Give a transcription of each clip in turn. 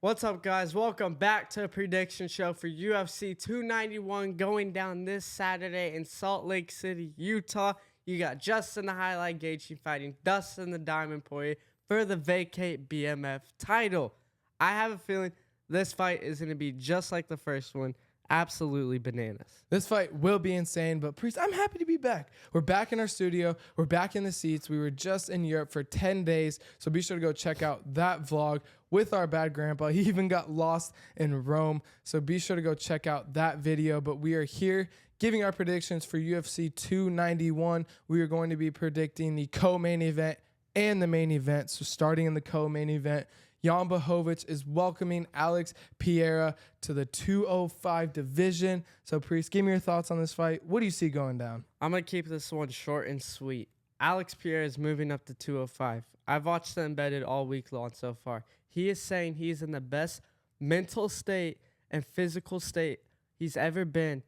What's up, guys? Welcome back to a prediction show for UFC 291 going down this Saturday in Salt Lake City, Utah. You got Justin the Highlight Gaethje fighting Dustin the Diamond Poirier for the vacate BMF title. I have a feeling this fight is going to be just like the first one. Absolutely bananas. This fight will be insane, but Priest, I'm happy to be back. We're back in our studio. We're back in the seats. We were just in Europe for 10 days, so be sure to go check out that vlog with our bad grandpa. He even got lost in Rome, so be sure to go check out that video. But we are here giving our predictions for UFC 291. We are going to be predicting the co-main event and the main event. So starting in the co-main event, Jan Blachowicz is welcoming Alex Pereira to the 205 division. So, Priest, give me your thoughts on this fight. What do you see going down? I'm going to keep this one short and sweet. Alex Pereira is moving up to 205. I've watched the embedded all week long so far. He is saying he's in the best mental state and physical state he's ever been,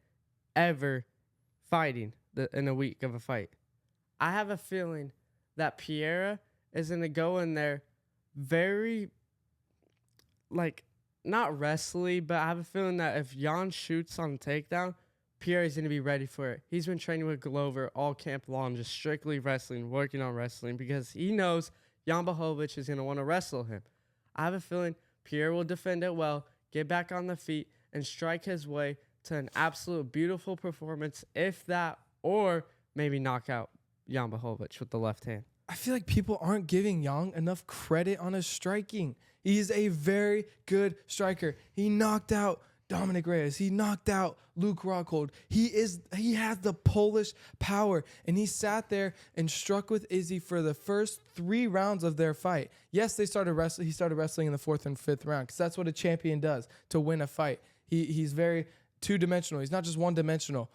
ever fighting in a week of a fight. I have a feeling that Pereira is going to go in there very, not wrestly, but I have a feeling that if Jan shoots on the takedown, Pierre is going to be ready for it. He's been training with Glover all camp long, just strictly wrestling, working on wrestling, because he knows Jan Blachowicz is going to want to wrestle him. I have a feeling Pierre will defend it well, get back on the feet, and strike his way to an absolute beautiful performance, if that, or maybe knock out Jan Blachowicz with the left hand. I feel like people aren't giving Jan enough credit on his striking. He's a very good striker. He knocked out Dominic Reyes. He knocked out Luke Rockhold. He has the Polish power, and he sat there and struck with Izzy for the first 3 rounds of their fight. Yes, they started wrestling. He started wrestling in the 4th and 5th round because that's what a champion does to win a fight. He's very two-dimensional. He's not just one-dimensional.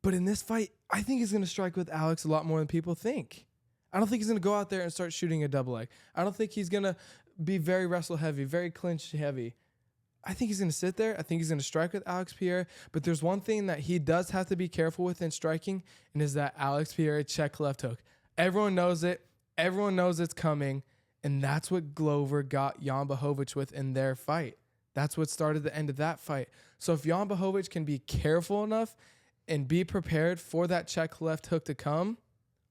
But in this fight, I think he's going to strike with Alex a lot more than people think. I don't think he's going to go out there and start shooting a double leg. I don't think he's going to be very wrestle heavy, very clinch heavy. I think he's going to sit there. I think he's going to strike with Alex Pereira. But there's one thing that he does have to be careful with in striking, and is that Alex Pereira check left hook. Everyone knows it. Everyone knows it's coming. And that's what Glover got Jan Blachowicz with in their fight. That's what started the end of that fight. So if Jan Blachowicz can be careful enough and be prepared for that check left hook to come,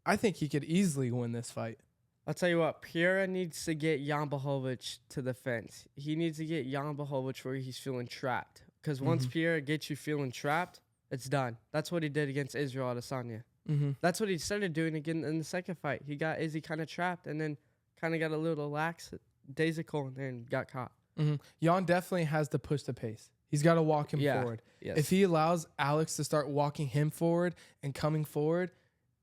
I think he could easily win this fight. I'll tell you what, Pereira needs to get Jan Blachowicz to the fence. He needs to get Jan Blachowicz where he's feeling trapped. Because once Pereira gets you feeling trapped, it's done. That's what he did against Israel Adesanya. That's what he started doing again in the second fight. He got Izzy kind of trapped and then kind of got a little lax, daisical, and then got caught. Jan definitely has to push the pace. He's got to walk him forward. Yes. If he allows Alex to start walking him forward and coming forward,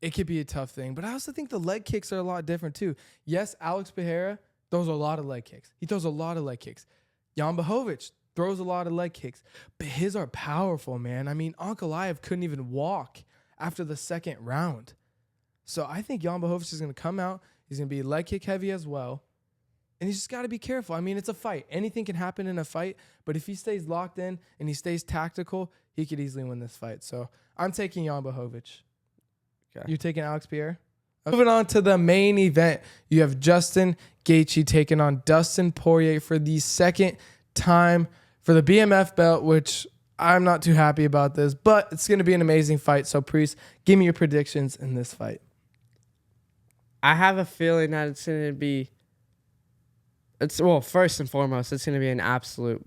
it could be a tough thing. But I also think the leg kicks are a lot different too. Yes, Alex Pereira throws a lot of leg kicks. He throws a lot of leg kicks. Jan Blachowicz throws a lot of leg kicks. But his are powerful, man. I mean, Ankalaev couldn't even walk after the 2nd round. So I think Jan Blachowicz is going to come out. He's going to be leg kick heavy as well. And he's just got to be careful. I mean, it's a fight. Anything can happen in a fight. But if he stays locked in and he stays tactical, he could easily win this fight. So I'm taking Jan Blachowicz. Okay. You're taking Alex Pereira? Okay. Moving on to the main event, you have Justin Gaethje taking on Dustin Poirier for the 2nd time for the BMF belt, which I'm not too happy about this, but it's going to be an amazing fight. So, Priest, give me your predictions in this fight. I have a feeling that it's going to be... first and foremost, it's going to be an absolute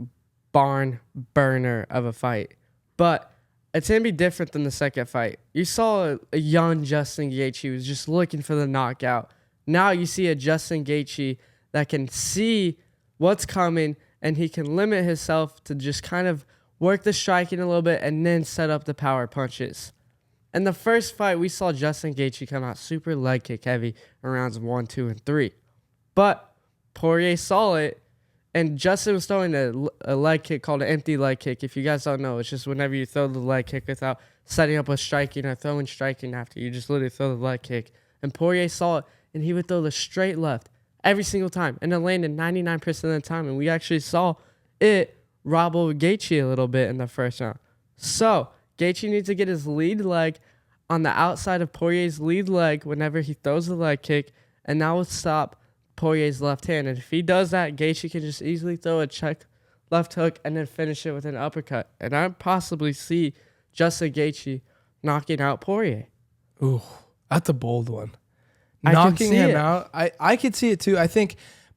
barn burner of a fight. But it's going to be different than the second fight. You saw a young Justin Gaethje who was just looking for the knockout. Now you see a Justin Gaethje that can see what's coming, and he can limit himself to just kind of work the striking a little bit and then set up the power punches. In the first fight, we saw Justin Gaethje come out super leg kick heavy in rounds 1, 2, and 3. But Poirier saw it, and Justin was throwing a leg kick called an empty leg kick. If you guys don't know, it's just whenever you throw the leg kick without setting up a striking or throwing striking after. You just literally throw the leg kick. And Poirier saw it, and he would throw the straight left every single time. And it landed 99% of the time. And we actually saw it robble Gaethje a little bit in the first round. So Gaethje needs to get his lead leg on the outside of Poirier's lead leg whenever he throws the leg kick, and that will stop Poirier's left hand. And if he does that, Gaethje can just easily throw a check left hook and then finish it with an uppercut. And I possibly see Justin Gaethje knocking out Poirier. Ooh, that's a bold one. I can Knocking see him it. out. I could see it too. I think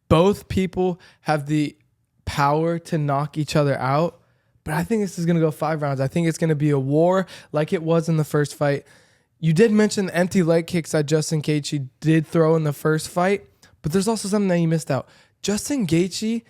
both people have the power to knock each other out. But I think this is going to go 5 rounds. I think it's going to be a war like it was in the first fight. You did mention the empty leg kicks that Justin Gaethje did throw in the first fight, but there's also something that you missed out. Justin Gaethje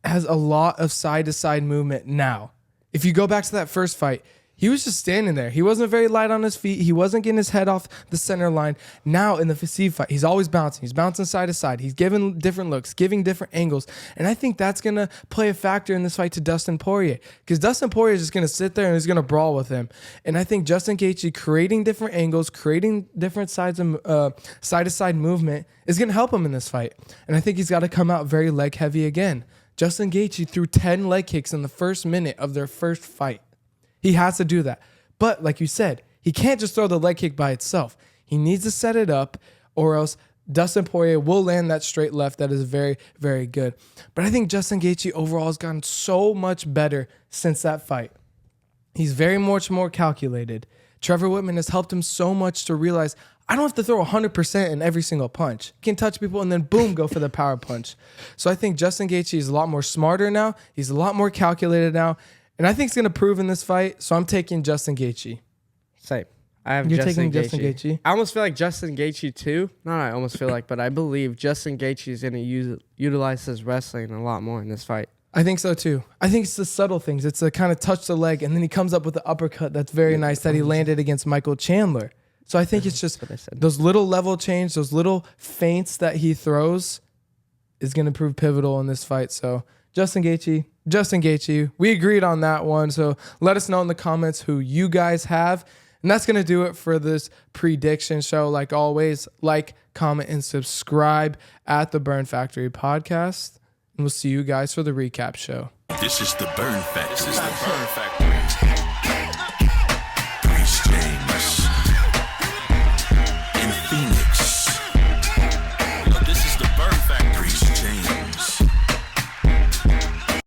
has a lot of side-to-side movement now. If you go back to that first fight, he was just standing there. He wasn't very light on his feet. He wasn't getting his head off the center line. Now in the Fiziev fight, he's always bouncing. He's bouncing side to side. He's giving different looks, giving different angles. And I think that's going to play a factor in this fight to Dustin Poirier. Because Dustin Poirier is just going to sit there and he's going to brawl with him. And I think Justin Gaethje creating different angles, creating different sides of side-to-side movement is going to help him in this fight. And I think he's got to come out very leg heavy again. Justin Gaethje threw 10 leg kicks in the first minute of their first fight. He has to do that. But like you said, he can't just throw the leg kick by itself. He needs to set it up or else Dustin Poirier will land that straight left that is very, very good. But I think Justin Gaethje overall has gotten so much better since that fight. He's very much more calculated. Trevor Whitman has helped him so much to realize I don't have to throw 100% in every single punch. He can touch people and then boom, go for the power punch. So I think Justin Gaethje is a lot more smarter now. He's a lot more calculated now. And I think it's going to prove in this fight. So I'm taking Justin Gaethje. Same. I have You're Justin taking Justin Gaethje? I almost feel like Justin Gaethje too. Not I almost feel like, but I believe Justin Gaethje is going to utilize his wrestling a lot more in this fight. I think so too. I think it's the subtle things. It's the kind of touch the leg, and then he comes up with the uppercut that's very nice that he landed against Michael Chandler. So I think it's just what I said. those little level change, those little feints that he throws is going to prove pivotal in this fight. So Justin Gaethje, we agreed on that one. So let us know in the comments who you guys have. And that's going to do it for this prediction show. Like always, like, comment, and subscribe at the Burn Factory Podcast. And we'll see you guys for the recap show. This is the Burn Factory.